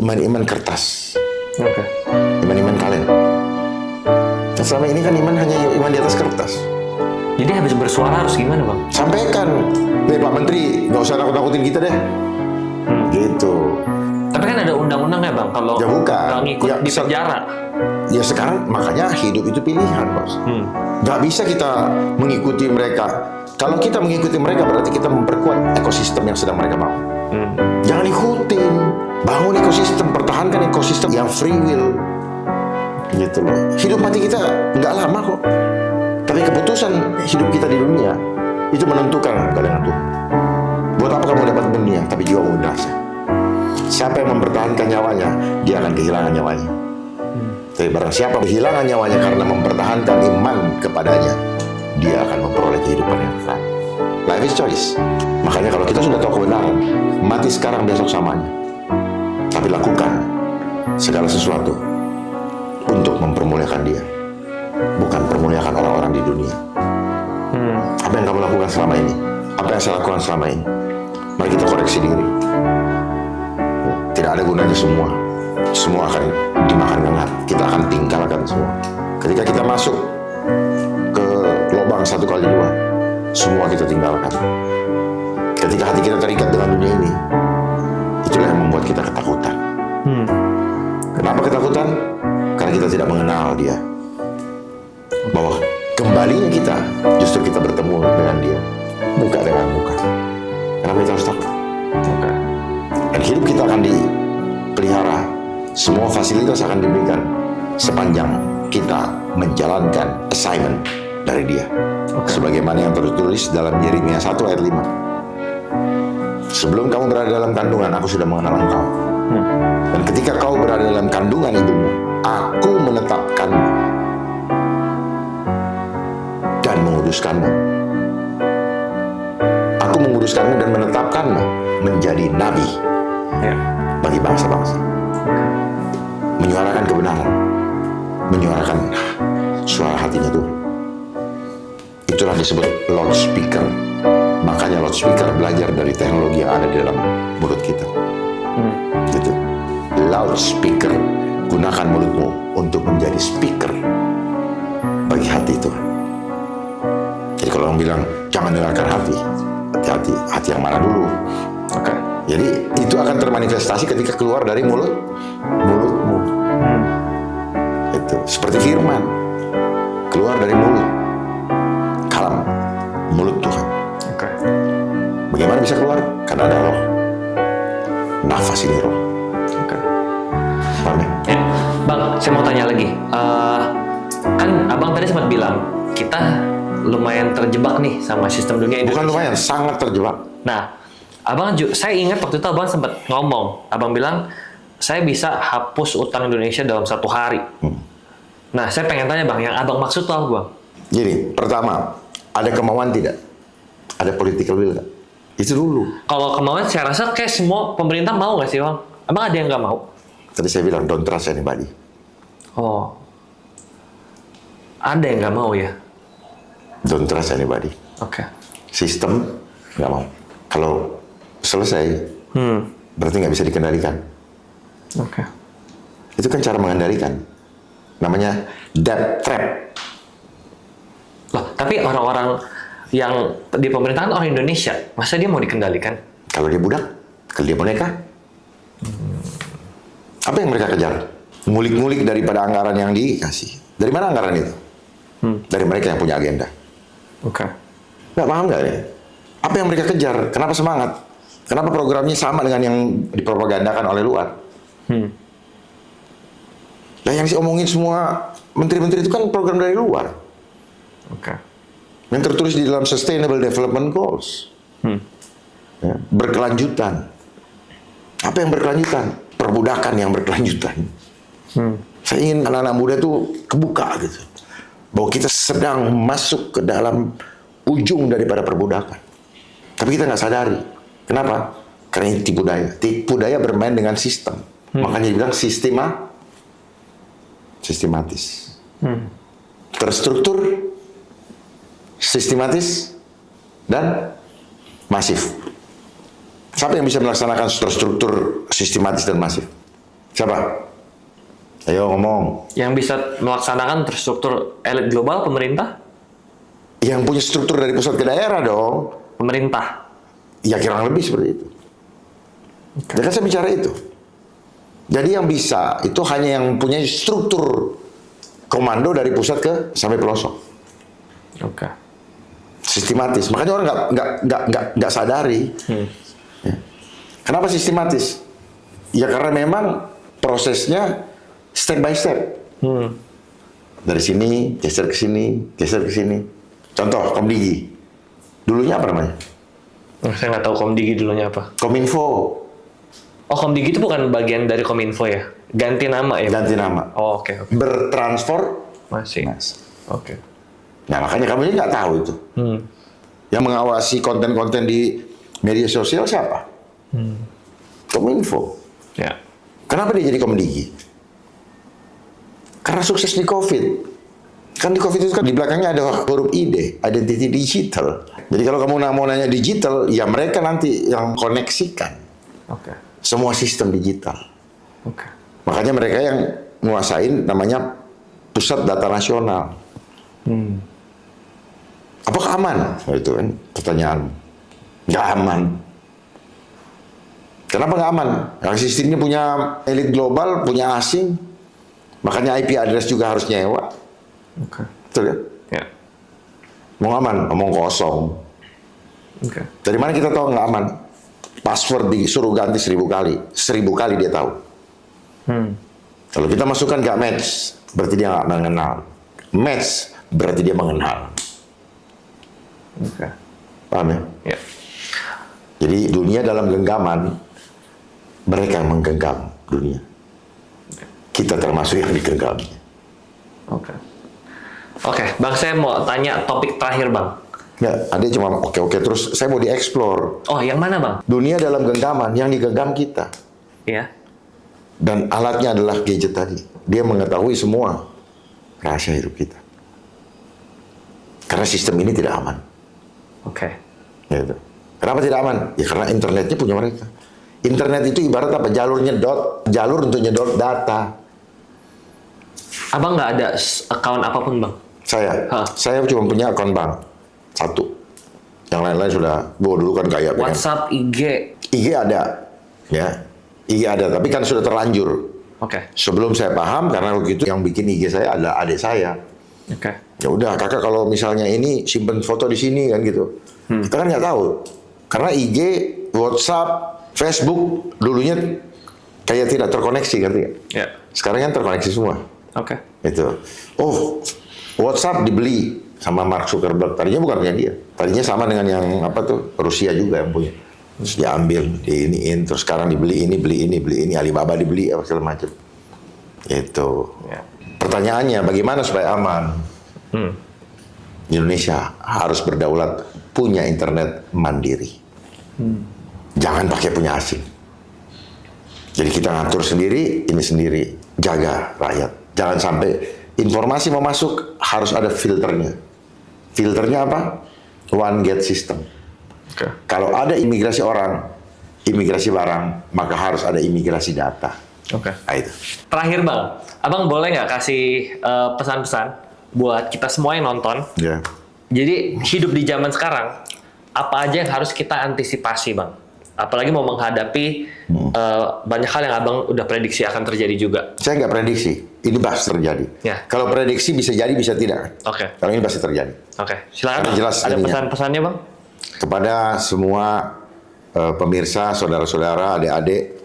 iman-iman kertas. Oke. Iman-iman kaleng. Dan selama ini kan iman hanya iman di atas kertas. Jadi habis bersuara harus gimana, Bang? Sampaikan, Pak Menteri, nggak usah nakut-nakutin kita deh. Gitu. Tapi kan ada undang-undangnya, Bang. Kalau Ya bukan. nggak ngikut Ya, di penjara. Ya sekarang makanya hidup itu pilihan, Bos. Nggak bisa kita mengikuti mereka. Kalau kita mengikuti mereka berarti kita memperkuat ekosistem yang sedang mereka bangun. Jangan ikutin. Bangun ekosistem, pertahankan ekosistem yang free will. Gitu loh. Hidup mati kita nggak lama kok. Tapi keputusan hidup kita di dunia itu menentukan dengan Tuhan. Buat apa kamu dapat dunia, tapi jiwamu binasa. Siapa yang mempertahankan nyawanya, dia akan kehilangan nyawanya. Tapi barang siapa kehilangan nyawanya karena mempertahankan iman kepadanya, dia akan memperoleh kehidupan yang kekal. Life is choice. Makanya kalau kita sudah tahu kebenaran, mati sekarang besok samanya. Tapi lakukan segala sesuatu untuk mempermuliakan dia, bukan permuliakan orang-orang di dunia. Apa yang kamu lakukan selama ini? Apa yang saya lakukan selama ini? Mari kita koreksi diri. Tidak ada gunanya semua. Semua akan dimakan hangat. Kita akan tinggalkan semua. Ketika kita masuk ke lubang 1 kali 2, semua kita tinggalkan. Ketika hati kita terikat dengan dunia ini, itulah yang membuat kita ketakutan. Kenapa ketakutan? Karena kita tidak mengenal dia. Bahwa kembalinya kita, justru kita bertemu dengan dia, muka dengan muka. Kenapa kita harus takut? Dan hidup kita akan dipelihara. Semua fasilitas akan diberikan sepanjang kita menjalankan assignment dari dia. Sebagaimana yang tertulis dalam Yeremia 1 ayat 5. Sebelum kamu berada dalam kandungan, aku sudah mengenal engkau. Dan ketika kau berada dalam kandungan ibumu, aku menetapkanmu dan menguduskanmu. Aku menguduskanmu dan menetapkanmu menjadi nabi bagi bangsa-bangsa. Menyuarakan kebenaran, menyuarakan suara hatinya Tuhan. Itulah disebut loudspeaker. Makanya loudspeaker belajar dari teknologi yang ada di dalam mulut kita. Gitu. Loudspeaker, gunakan mulutmu untuk menjadi speaker bagi hati Tuhan. Jadi kalau orang bilang jangan dengarkan hati, hati-hati, hati yang mana dulu? Jadi itu akan termanifestasi ketika keluar dari mulutmu. Itu seperti firman keluar dari mulut, kalam mulut Tuhan. Bagaimana bisa keluar? Karena ada roh. Nafas ini roh. Paham ya? Bang, saya mau tanya lagi. Kan abang tadi sempat bilang kita lumayan terjebak nih sama sistem dunia Indonesia. Bukan lumayan, sangat terjebak. Nah, saya ingat waktu itu abang sempat ngomong. Abang bilang saya bisa hapus utang Indonesia dalam 1 hari. Nah, saya pengen tanya bang, yang abang maksud tuh apa bang? Jadi, pertama, ada kemauan tidak? Ada political will tidak? Itu dulu. Kalau kemauan saya rasa kayak semua pemerintah mau nggak sih bang? Abang ada yang nggak mau? Tadi saya bilang, don't trust anybody. Oh, ada yang nggak mau ya? Don't trust anybody. Sistem nggak mau. Kalau selesai, berarti nggak bisa dikendalikan. Itu kan cara mengendalikan. Namanya debt trap. Loh, tapi orang-orang yang di pemerintahan orang Indonesia, masa dia mau dikendalikan? Kalau dia budak, kalau dia boneka. Apa yang mereka kejar? Ngulik-ngulik daripada anggaran yang dikasih. Dari mana anggaran itu? Dari mereka yang punya agenda. Nggak paham nggak ya? Apa yang mereka kejar? Kenapa semangat? Kenapa programnya sama dengan yang dipropagandakan oleh luar? Nah, yang diomongin semua menteri-menteri itu kan program dari luar. Yang tertulis di dalam Sustainable Development Goals. Ya, berkelanjutan. Apa yang berkelanjutan? Perbudakan yang berkelanjutan. Saya ingin anak-anak muda itu kebuka gitu. Bahwa kita sedang masuk ke dalam ujung daripada perbudakan. Tapi kita nggak sadari. Kenapa? Karena ini tipu daya. Tipu daya bermain dengan sistem. Makanya dibilang sistematis. Terstruktur, sistematis, dan masif. Siapa yang bisa melaksanakan terstruktur, sistematis, dan masif? Siapa? Ayo ngomong. Yang bisa melaksanakan terstruktur elit global pemerintah? Yang punya struktur dari pusat ke daerah dong. Pemerintah. Ya kurang lebih seperti itu. Ya kan saya bicara itu. Jadi yang bisa itu hanya yang punya struktur komando dari pusat ke sampai pelosok. Oke. Sistematis. Makanya orang nggak sadari. Ya. Kenapa sistematis? Ya karena memang prosesnya step by step. Dari sini geser ke sini, geser ke sini. Contoh Komdigi. Dulunya apa namanya? Saya nggak tahu Komdigi dulunya apa. Kominfo. Oh, Komdigi itu bukan bagian dari Kominfo ya? Ganti nama ya? Ganti nama. Oh, oke. Bertransformasi. Oke. Nah makanya kamu ini nggak tahu itu. Yang mengawasi konten-konten di media sosial siapa? Kominfo. Ya. Kenapa dia jadi Komdigi? Karena sukses di COVID. Kan di COVID itu kan di belakangnya ada huruf ID, identity digital. Jadi kalau kamu mau nanya digital, ya mereka nanti yang koneksikan. Oke. Semua sistem digital. Oke. Makanya mereka yang nguasain namanya Pusat Data Nasional. Apakah aman? Nah, itu kan pertanyaan. Nggak aman. Kenapa nggak aman? Karena sistemnya punya elit global, punya asing. Makanya IP address juga harus nyewa. Oke. Betul kan? Ya. Mau aman, ngomong kosong. Oke. Dari mana kita tahu nggak aman? Password disuruh ganti 1000 kali. 1000 kali dia tahu. Kalau kita masukkan nggak match, berarti dia nggak mengenal. Match, berarti dia mengenal. Oke. Paham ya? Ya. Jadi dunia dalam genggaman, mereka yang menggenggam dunia. Kita termasuk yang digenggam. Oke. Oke, Bang, saya mau tanya topik terakhir, Bang. Ya, ada cuma oke terus saya mau dieksplor. Oh, yang mana, Bang? Dunia dalam genggaman, yang digenggam kita. Iya. Dan alatnya adalah gadget tadi. Dia mengetahui semua rahasia hidup kita. Karena sistem ini tidak aman. Oke. Gitu. Kenapa tidak aman? Ya karena internetnya punya mereka. Internet itu ibarat apa? Jalur untuk nyedot data. Abang nggak ada account apapun, Bang? Saya cuma punya akun bank. 1. Yang lain-lain sudah, dulu kan kayak WhatsApp, IG. IG ada. Ya. IG ada, tapi kan sudah terlanjur. Oke. Sebelum saya paham, karena begitu yang bikin IG saya adalah adik saya. Oke. Ya udah, kakak kalau misalnya ini simpen foto di sini kan gitu. Kita kan nggak tahu. Karena IG, WhatsApp, Facebook dulunya kayak tidak terkoneksi, ngerti nggak? Ya. Sekarang kan terkoneksi semua. Oke. Itu. Oh, WhatsApp dibeli sama Mark Zuckerberg. Tadinya bukan punya dia. Tadinya sama dengan yang apa tuh, Rusia juga yang punya. Terus diambil, diiniin, terus sekarang dibeli ini, beli ini, Alibaba dibeli, apa segala macam. Itu. Ya. Pertanyaannya, bagaimana supaya aman? Indonesia harus berdaulat, punya internet mandiri. Jangan pakai punya asing. Jadi kita ngatur sendiri, ini sendiri. Jaga rakyat. Jangan sampai informasi mau masuk, harus ada filternya. Filternya apa? One gate system. Oke. Kalau ada imigrasi orang, imigrasi barang, maka harus ada imigrasi data. Oke. Nah, itu. Terakhir, Bang. Abang boleh nggak kasih pesan-pesan buat kita semua yang nonton? Ya. Jadi, hidup di zaman sekarang, apa aja yang harus kita antisipasi, Bang? Apalagi mau menghadapi banyak hal yang Abang udah prediksi akan terjadi juga. Saya nggak prediksi, ini pasti terjadi. Ya. Kalau prediksi bisa jadi, bisa tidak. Oke. Kalau ini pasti terjadi. Oke. Silakan. Karena Bang. jelas Ada ininya. pesan-pesannya, Bang? Kepada semua pemirsa, saudara-saudara, adik-adik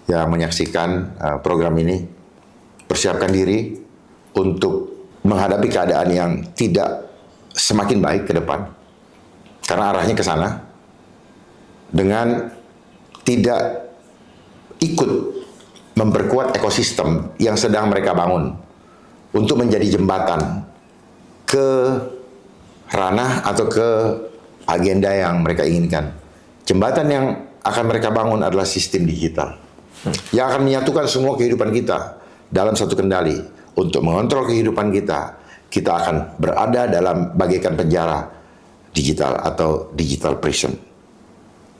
yang menyaksikan program ini, persiapkan diri untuk menghadapi keadaan yang tidak semakin baik ke depan. Karena arahnya ke sana. Dengan tidak ikut memperkuat ekosistem yang sedang mereka bangun untuk menjadi jembatan ke ranah atau ke agenda yang mereka inginkan. Jembatan yang akan mereka bangun adalah sistem digital yang akan menyatukan semua kehidupan kita dalam satu kendali. Untuk mengontrol kehidupan kita, kita akan berada dalam bagaikan penjara digital atau digital prison.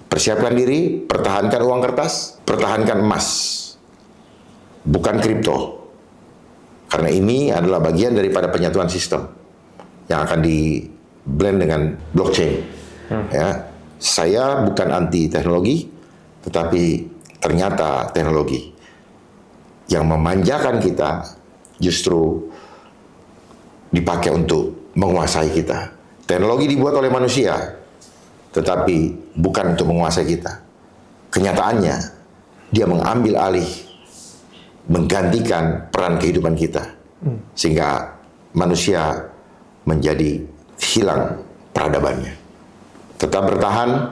Persiapkan diri, pertahankan uang kertas, pertahankan emas. bukan kripto. Karena ini adalah bagian daripada penyatuan sistem yang akan di blend dengan blockchain. Ya, saya bukan anti teknologi, tetapi ternyata teknologi yang memanjakan kita justru dipakai untuk menguasai kita. Teknologi dibuat oleh manusia, tetapi bukan untuk menguasai kita. Kenyataannya, dia mengambil alih, menggantikan peran kehidupan kita, sehingga manusia menjadi hilang peradabannya. Tetap bertahan,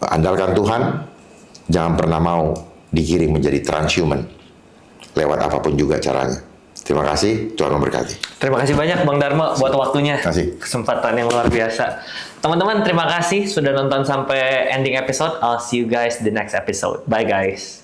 andalkan Tuhan, jangan pernah mau digiring menjadi transhuman lewat apapun juga caranya. Terima kasih, Tuhan memberkati. Terima kasih banyak Bang Dharma buat waktunya. Terima kasih. Kesempatan yang luar biasa. Teman-teman, terima kasih sudah nonton sampai ending episode. I'll see you guys the next episode. Bye guys.